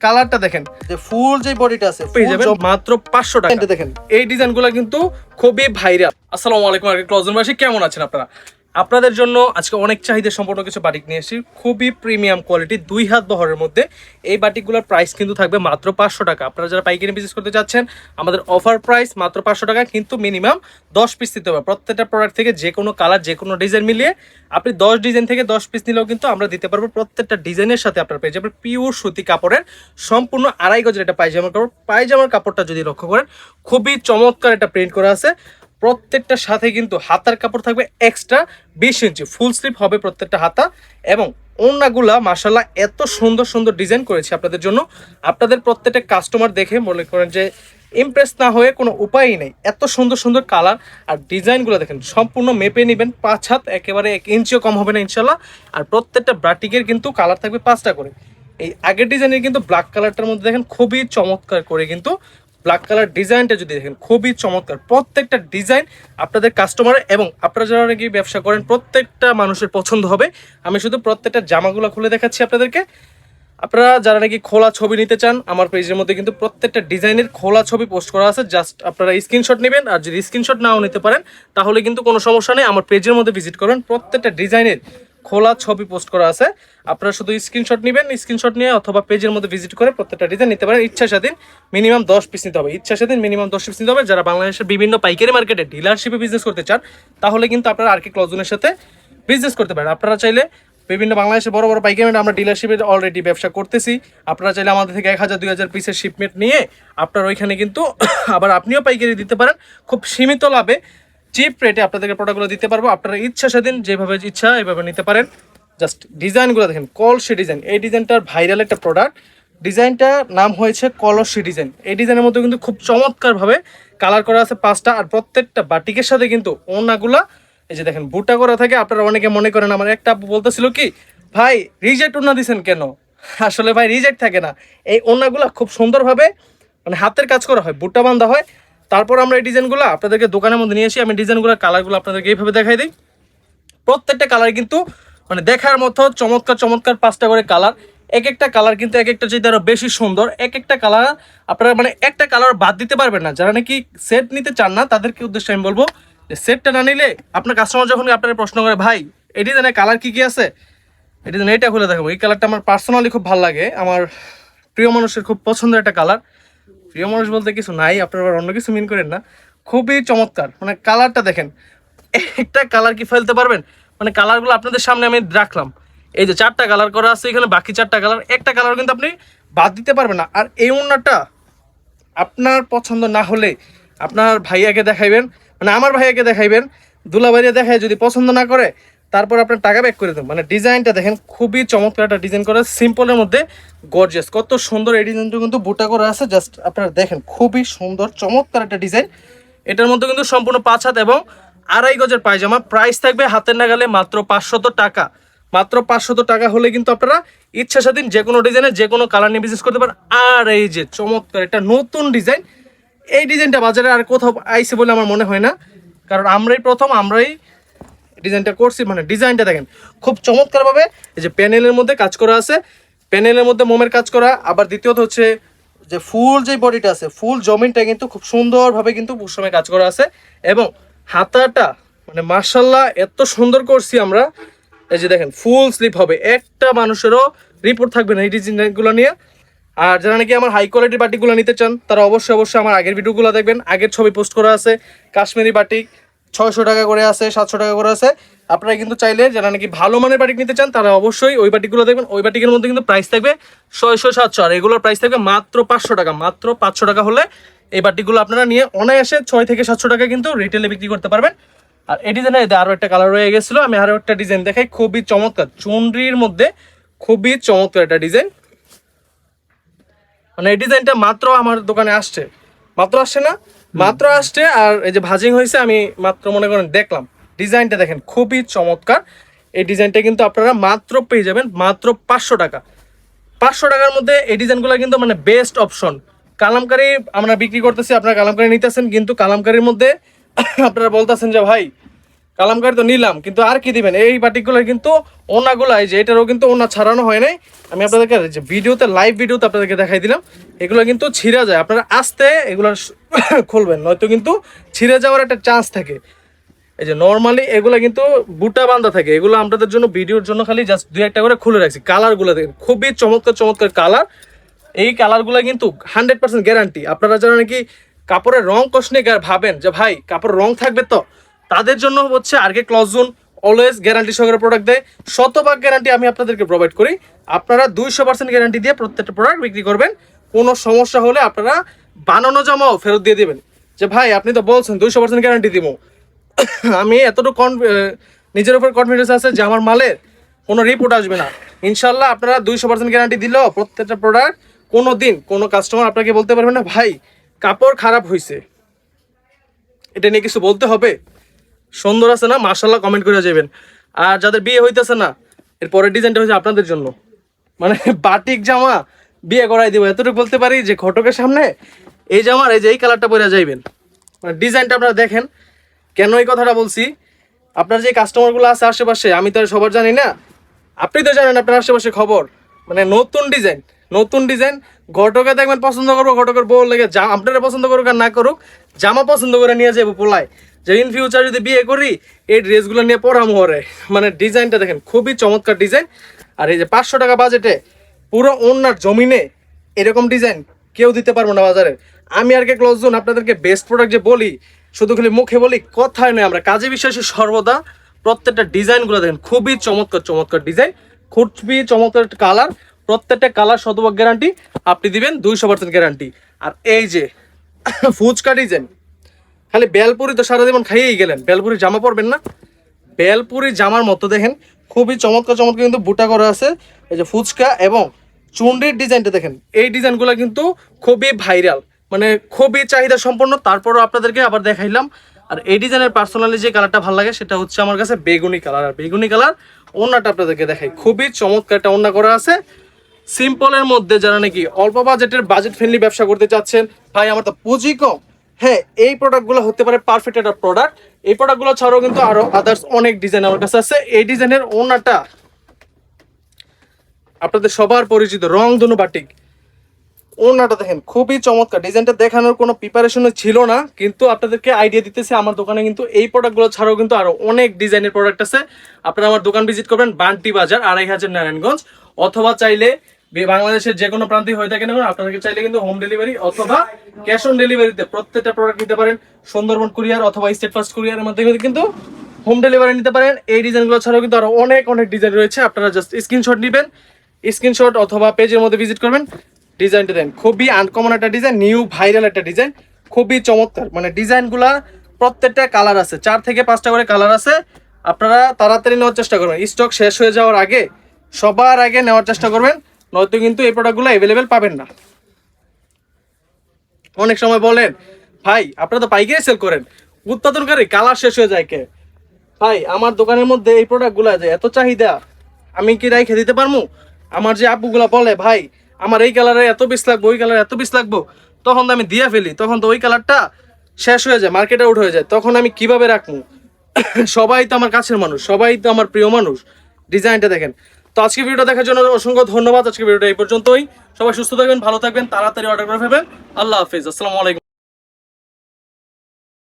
কালারটা দেখেন, যে ফুল যে বডিটা আছে পেয়ে যাবেন মাত্র 500 টাকা। দেখেন এই ডিজাইনগুলো কিন্তু খুবই ভাইরাল। আসসালামু আলাইকুম ক্লোজনবাসী, কেমন আছেন আপনারা? আপনাদের জন্য আজকে অনেক চাহিদা সম্পন্ন কিছু বাটিক নিয়ে এসেছি, খুবই প্রিমিয়াম কোয়ালিটি, 2 হাত বহরের মধ্যে। এই বাটিকগুলোর প্রাইস কিন্তু থাকবে মাত্র 500 টাকা। আপনারা যারা পাইকারি বিজনেস করতে যাচ্ছেন, আমাদের অফার প্রাইস মাত্র 500 টাকা, কিন্তু মিনিমাম 10 পিস নিতে হবে। প্রত্যেকটা প্রোডাক্ট থেকে যে কোনো কালার, যে কোনো ডিজাইন মিলিয়ে আপনি 10 ডিজাইন থেকে 10 পিস নিলেও কিন্তু আমরা দিতে পারবো। প্রত্যেকটা ডিজাইনের সাথে আপনার পেয়ে যাবেন পিওর সুতি কাপড়ের সম্পূর্ণ 2.5 গজের একটা পায়জামার কাপড়। পায়জামার কাপড়টা যদি লক্ষ্য করেন, খুবই চমৎকার একটা প্রিন্ট করা আছে। প্রত্যেকটার সাথে কিন্তু হাতার কাপড় থাকবে এক্সট্রা 20 ইঞ্চি, ফুল স্লিভ হবে প্রত্যেকটা হাতা। এবং ওড়নাগুলা মাশাআল্লাহ এত সুন্দর সুন্দর ডিজাইন করেছি আপনাদের জন্য। আপনাদের প্রত্যেকটা কাস্টমার দেখে মনে করেন যে ইমপ্রেস না হয়ে কোনো উপায়ই নেই। এত সুন্দর সুন্দর কালার আর ডিজাইনগুলো দেখেন, সম্পূর্ণ মেপে নেবেন। 5 হাত, একেবারে 1 ইঞ্চিও কম হবে না ইনশাল্লাহ। আর প্রত্যেকটা ব্রাটিকের কিন্তু কালার থাকবে 5টা করে। এই আগের ডিজাইনের কিন্তু ব্ল্যাক কালারটার মধ্যে দেখেন খুবই চমৎকার করে, কিন্তু ব্ল্যাক কালার ডিজাইনটা যদি দেখেন খুবই চমৎকার। প্রত্যেকটা ডিজাইন আপনাদের কাস্টমার এবং আপনারা যারা নাকি ব্যবসা করেন প্রত্যেকটা মানুষের পছন্দ হবে। আমি শুধু প্রত্যেকটা জামাগুলো খুলে দেখাচ্ছি আপনাদেরকে। আপনারা যারা নাকি খোলা ছবি নিতে চান, আমার পেজের মধ্যে কিন্তু প্রত্যেকটা ডিজাইনের খোলা ছবি পোস্ট করা আছে। জাস্ট আপনারা স্ক্রিনশট নেবেন, আর যদি স্ক্রিনশট নাও নিতে পারেন তাহলে কিন্তু কোনো সমস্যা নেই, আমার পেজের মধ্যে ভিজিট করবেন। প্রত্যেকটা ডিজাইনের খোলা ছবি পোস্ট করা আছে, আপনারা শুধু স্ক্রিনশট নেবেন। স্ক্রিনশট নিয়ে অথবা পেজের মধ্যে ভিজিট করে প্রত্যেকটা ডিজাইন নিতে পারেন। ইচ্ছা স্বাধীন মিনিমাম 10 পিস নিতে হবে, ইচ্ছা স্বাধীন মিনিমাম 10 পিস নিতে হবে। যারা বাংলাদেশের বিভিন্ন পাইকারি মার্কেটে ডিলারশিপে বিজনেস করতে চান, তাহলে কিন্তু আপনারা আর কে ক্লজনের সাথে বিজনেস করতে পারেন। আপনারা চাইলে বিভিন্ন বাংলাদেশের বড় বড় পাইকারি আমরা ডিলারশিপে অলরেডি ব্যবসা করতেছি। আপনারা চাইলে আমাদের থেকে 1000-2000 পিসের শিপমেন্ট নিয়ে আপনার ওইখানে কিন্তু আবার আপনিও পাইকারি দিতে পারেন। খুব সীমিত লাভে চিপ রেটে আপনাদেরকে প্রোডাক্টগুলো দিতে পারবো। আপনারা ইচ্ছা স্বাধীন যেভাবে ইচ্ছা এভাবে নিতে পারেন। জাস্ট ডিজাইনগুলো দেখেন, কলসি ডিজাইন। এই ডিজাইনটার ভাইরাল একটা প্রোডাক্ট। ডিজাইনটার নাম হয়েছে কলসি ডিজাইন। এই ডিজাইনের মধ্যে কিন্তু খুব চমৎকারভাবে কালার করা আছে 5টা। আর প্রত্যেকটা বাটিকের সাথে কিন্তু ওড়নাগুলা এই যে দেখেন বুটা করা থাকে। আপনারা অনেকে মনে করেন, আমার একটা আপু বলতেছিল কি, ভাই রিজেক্ট ওড়না দিছেন কেন? আসলে ভাই রিজেক্ট থাকে না। এই ওড়নাগুলা খুব সুন্দরভাবে মানে হাতের কাজ করা হয়, বুটা বাঁধা হয়। তারপর আমরা এই ডিজাইনগুলো আপনাদেরকে দোকানের মধ্যে নিয়ে আসি। আমি ডিজাইনগুলো কালারগুলো আপনাদেরকে এইভাবে দেখাই দিই। প্রত্যেকটা কালার কিন্তু মানে দেখার মতো চমৎকার চমৎকার। 5টা করে কালার, এক একটা কালার কিন্তু এক একটা চাইতে আরো বেশি সুন্দর। এক একটা কালার আপনারা মানে একটা কালার বাদ দিতে পারবেন না। যারা নাকি সেট নিতে চান না, তাদেরকে উদ্দেশ্যে আমি বলবো যে সেটটা না নিলে আপনার কাস্টমার যখন আপনারা প্রশ্ন করে, ভাই এই ডিজাইনের কালার কি কি আছে, এই ডিজাইন এটা খুলে দেখাবো। এই কালারটা আমার পার্সোনালি খুব ভালো লাগে, আমার প্রিয় মানুষের খুব পছন্দের একটা কালার। প্রিয় মানুষ বলতে কিছু নাই, আপনারা অন্য কিছু মিন করেন না। খুবই চমৎকার, মানে কালারটা দেখেন, একটা কালার কি ফেলতে পারবেন? মানে কালারগুলো আপনাদের সামনে আমি রাখলাম। এই যে 4টা কালার করা আছে এখানে, বাকি 4টা কালার, একটা কালার কিন্তু আপনি বাদ দিতে পারবেন না। আর এই ওড়নাটা আপনার পছন্দ না হলে আপনার ভাইয়াকে দেখাইবেন, মানে আমার ভাইয়াকে দেখাইবেন, দুলাভাইয়া দেখায় যদি পছন্দ না করে তারপর আপনার টাকা ব্যাক করে দেবেন। মানে ডিজাইনটা দেখেন, খুবই চমৎকার একটা ডিজাইন করা, সিম্পলের মধ্যে গর্জিয়াস। কত সুন্দর এই ডিজাইনটা কিন্তু বুটা করা আছে। জাস্ট আপনারা দেখেন, খুবই সুন্দর চমৎকার একটা ডিজাইন। এটার মধ্যে কিন্তু সম্পূর্ণ 5 হাত এবং 2.5 গজের পায়জামা। প্রাইস থাকবে হাতের নাগালে মাত্র 500 টাকা। মাত্র 500 টাকা হলে কিন্তু আপনারা ইচ্ছা স্বাধীন যে কোনো ডিজাইনে যে কোনো কালার নিয়ে বিজনেস করতে পারেন। আর এই যে চমৎকার একটা নতুন ডিজাইন, এই ডিজাইনটা বাজারে আর কোথাও আইছে বলে আমার মনে হয় না, কারণ আমরাই প্রথম, আমরাই ডিজাইনটা করছি। মানে ডিজাইনটা দেখেন খুব চমৎকারভাবে এই যে প্যানেলের মধ্যে কাজ করা আছে, প্যানেলের মধ্যে মোমের কাজ করা। আবার দ্বিতীয়ত হচ্ছে যে ফুল যে বডিটা আছে ফুল জমিনটা কিন্তু খুব সুন্দরভাবে কিন্তু পশমে কাজ করা আছে। এবং হাতাটা মানে মাশাআল্লাহ এত সুন্দর করছি আমরা। এই যে দেখেন ফুল স্লিপ হবে, একটা মানুষেরও রিপোর্ট থাকবে না এই ডিজাইনগুলো নিয়ে। আর যারা নাকি আমার হাই কোয়ালিটির বাটিকগুলো নিতে চান, তারা অবশ্যই অবশ্যই আমার আগের ভিডিওগুলো দেখবেন। আগের ছবি পোস্ট করা আছে। কাশ্মীরি বাটিক 600 টাকা করে আছে, 700 টাকা করে আছে। আপনারা কিন্তু চাইলে যারা নাকি ভালো মানের বাটিক নিতে চান, তারা অবশ্যই ওই বাটিকগুলো দেখবেন। ওই বাটিকের মধ্যে কিন্তু প্রাইস থাকবে 600-700, আর এগুলোর প্রাইস থাকবে মাত্র 500 টাকা। মাত্র 500 টাকা হলে এই বাটিকগুলো আপনারা নিয়ে অনায়াসে 6 থেকে 700 টাকা কিন্তু রিটেলে বিক্রি করতে পারবেন। আর এই ডিজাইনে আরও একটা কালার রয়ে গেছিলো, আমি আরও একটা ডিজাইন দেখাই। খুবই চমৎকার, চুনরির মধ্যে খুবই চমৎকার একটা ডিজাইন। মানে এই ডিজাইনটা মাত্র আমার দোকানে আসছে, মাত্র আসছে না, মাত্র আসছে। আর এই যে ভাজিং হয়েছে, আমি মাত্র মনে করেন দেখলাম। ডিজাইনটা দেখেন খুবই চমৎকার। এই ডিজাইনটা কিন্তু আপনারা মাত্র পেয়ে যাবেন মাত্র 500 টাকা। 500 টাকার মধ্যে এই ডিজাইনগুলো কিন্তু মানে বেস্ট অপশন। কালামকারি আমরা বিক্রি করতেছি, আপনারা কালামকারি নিতেছেন, কিন্তু কালামকারির মধ্যে আপনারা বলতেছেন যে ভাই কালামকারি তো নিলাম, কিন্তু আর কি দিবেন? এই বাটিকগুলো কিন্তু ওনাগুলো, এই যে এটারও কিন্তু ওনা ছাড়ানো হয় নাই। আমি আপনাদেরকে যে ভিডিওতে, লাইভ ভিডিওতে আপনাদেরকে দেখাই দিলাম। এগুলো কিন্তু ছিঁড়া যায়, আপনারা আস্তে এগুলো খুলবেন, নয়তো কিন্তু ছিঁড়ে যাওয়ার একটা চান্স থাকে। এই যে নর্মালি এগুলো কিন্তু বুটা বান্ধা থাকে, এগুলো আপনাদের জন্য ভিডিওর জন্য খালি জাস্ট 2-1টা করে খুলে রাখছি। কালারগুলো দেখেন, খুবই চমৎকার চমৎকার কালার। এই কালারগুলো কিন্তু 100% গ্যারান্টি। আপনারা যারা নাকি কাপড়ের রং কষ নিয়ে ভাবেন যে ভাই কাপড় রং থাকবে, তো তাদের জন্য হচ্ছে আরকে ক্লজোন অলওয়েজ গ্যারান্টি সহকারে প্রোডাক্ট দেয়। শতভাগ গ্যারান্টি আমি আপনাদেরকে প্রোভাইড করি। আপনারা 200% গ্যারান্টি দিয়ে প্রত্যেকটা প্রোডাক্ট বিক্রি করবেন। কোনো সমস্যা হলে আপনারা বানানো জামাও ফেরত দিয়ে দেবেন, যে ভাই আপনি তো বলছেন 200% গ্যারান্টি দিব। আমি এতটুকু নিজের উপর কনফিডেন্স আছে যে আমার মালের কোনো রিপোর্ট আসবে না। ইনশাল্লাহ আপনারা 200% গ্যারান্টি দিলেও প্রত্যেকটা প্রোডাক্ট কোনো দিন কোনো কাস্টমার আপনাকে বলতে পারবে না ভাই কাপড় খারাপ হয়েছে। এটা নিয়ে কিছু বলতে হবে? সুন্দর আছে না? মাশাল্লাহ কমেন্ট করে যাবেন। আর যাদের বিয়ে হইতেছে না, এর পরের ডিজাইনটা হচ্ছে আপনাদের জন্য, মানে বাটিক জামা বিয়ে করাই দিব, এতটুকু বলতে পারি যে ঘটকের সামনে এই জামার এই যে এই কালারটা পরে যাইবেন। মানে ডিজাইনটা আপনারা দেখেন। কেন এই কথাটা বলছি? আপনার যে কাস্টমারগুলো আছে আশেপাশে, আমি তো আর সবার জানি না, আপনি তো জানেন আপনার আশেপাশে খবর। মানে নতুন ডিজাইন, নতুন ডিজাইন ঘটকে দেখবেন পছন্দ করবো, ঘটকের বউ লেগে আপনারা পছন্দ করুক আর না করুক, জামা পছন্দ করে নিয়ে যাবো পোলায়, যে ইন ফিউচার যদি বিয়ে করি এই ড্রেসগুলো নিয়ে পরা মরে। মানে ডিজাইনটা দেখেন, খুবই চমৎকার ডিজাইন। আর এই যে 500 টাকা বাজেটে পুরো ওনার জমিনে এরকম ডিজাইন কেউ দিতে পারবো না বাজারে। আমি আর কে ক্লোজজোন আপনাদেরকে বেস্ট প্রোডাক্ট যে বলি, শুধু খালি মুখে বলি, কথায় নয়, আমরা কাজে বিশ্বাসী সর্বদা। প্রত্যেকটা ডিজাইনগুলো দেখেন, খুবই চমৎকার চমৎকার ডিজাইন, খুবই চমৎকার কালার। প্রত্যেকটা কালার শতভাগ গ্যারান্টি, আপনি দিবেন 200% গ্যারান্টি। আর এই যে ফুচকা ডিজাইন, খালি বেলপুরি তো সারা জীবন খাইয়েই গেলেন, বেলপুরি জামা পরবেন না? বেলপুরি জামার মতো দেখেন, খুবই চমৎকার চমৎকার কিন্তু বুটা করা আছে। এই যে ফুচকা এবং চুন্ডির ডিজাইনটা দেখেন, এই ডিজাইনগুলো কিন্তু খুবই ভাইরাল, মানে খুবই চাহিদা সম্পন্ন। তারপরও আপনাদেরকে আবার দেখাইলাম। আর এই ডিজাইনের পার্সোনালি যে কালারটা ভালো লাগে সেটা হচ্ছে আমার কাছে বেগুনি কালার। আর বেগুনি কালার ওড়নাটা আপনাদেরকে দেখাই, খুবই চমৎকার একটা ওড়না করা আছে। সিম্পলের মধ্যে যারা নাকি অল্প বাজেটের, বাজেট ফ্রেন্ডলি ব্যবসা করতে চাচ্ছেন, ভাই আমার তো পুঁজি কম, হ্যাঁ এই প্রোডাক্টগুলো হতে পারে পারফেক্ট একটা প্রোডাক্ট। এই প্রোডাক্টগুলো ছাড়াও কিন্তু আরো আদার্স অনেক ডিজাইন আমার কাছে আছে। এই ডিজাইনের ওড়নাটা আপনাদের সবার পরিচিত রংধনু বাটিক। ওড়নাটা দেখেন, খুবই চমৎকার। ডিজাইনটা দেখানোর কোনো প্রিপারেশন ছিল না, কিন্তু আপনাদেরকে আইডিয়া দিতেছে। আমার দোকানে কিন্তু এই প্রোডাক্টগুলো ছাড়াও কিন্তু আরো অনেক ডিজাইনের প্রোডাক্ট আছে। আপনারা আমার দোকান ভিজিট করবেন, বান্টি বাজার 2500 নারায়ণগঞ্জ, অথবা চাইলে বাংলাদেশের যে কোনো প্রান্তে হয়ে থাকে না আপনাদেরকে চাইলে কিন্তু হোম ডেলিভারি অথবা ক্যাশ অন ডেলিভারিতে প্রত্যেকটা প্রোডাক্ট নিতে পারেন। সুন্দরবন কুরিয়ার অথবা স্টেট ফার্স্ট কুরিয়ারের মাধ্যমে কিন্তু হোম ডেলিভারি নিতে পারেন। এই ডিজাইনগুলো ছাড়াও কিন্তু আরো অনেক অনেক ডিজাইন রয়েছে। আপনারা জাস্ট স্ক্রিনশট নেবেন, স্ক্রিনশট অথবা পেজের মধ্যে ভিজিট করবেন। ডিজাইনটা দেন, খুবই আনকমন একটা ডিজাইন, নিউ ভাইরাল একটা ডিজাইন, খুবই চমৎকার। মানে ডিজাইনগুলা প্রত্যেকটা কালার আছে, 4 থেকে 5টা করে কালার আছে। আপনারা তাড়াতাড়ি নেওয়ার চেষ্টা করবেন, স্টক শেষ হয়ে যাওয়ার আগে সবার আগে নেওয়ার চেষ্টা করবেন, নয়তো কিন্তু এই প্রোডাক্টগুলো অ্যাভেলেবেল পাবেন না। অনেক সময় বলেন ভাই আপনারা তো পাইকারি সেল করেন, উৎপাদনকারী কালার শেষ হয়ে যায় কে? ভাই আমার দোকানের মধ্যে এই প্রোডাক্টগুলো যে এত চাহিদা, আমি কি রাইখে দিতে পারবো? আমার যে আপুগুলা বলে ভাই আমার এই কালারে এত পিস লাগবো, ওই কালারে এত পিস লাগবো, তখন তো আমি দিয়ে ফেলি, তখন তো ওই কালারটা শেষ হয়ে যায়, মার্কেটে আউট হয়ে যায়, তখন আমি কিভাবে রাখবো? সবাই তো আমার কাছের মানুষ, সবাই তো আমার প্রিয় মানুষ। ডিজাইনটা দেখেন। তো আজকে ভিডিওটা দেখার জন্য অসংখ্য ধন্যবাদ। আজকে ভিডিওটা এই পর্যন্তই। সবাই সুস্থ থাকবেন, ভালো থাকবেন, তাড়াতাড়ি অর্ডার করে ফেলবেন। আল্লাহ হাফেজ, আসসালামু আলাইকুম।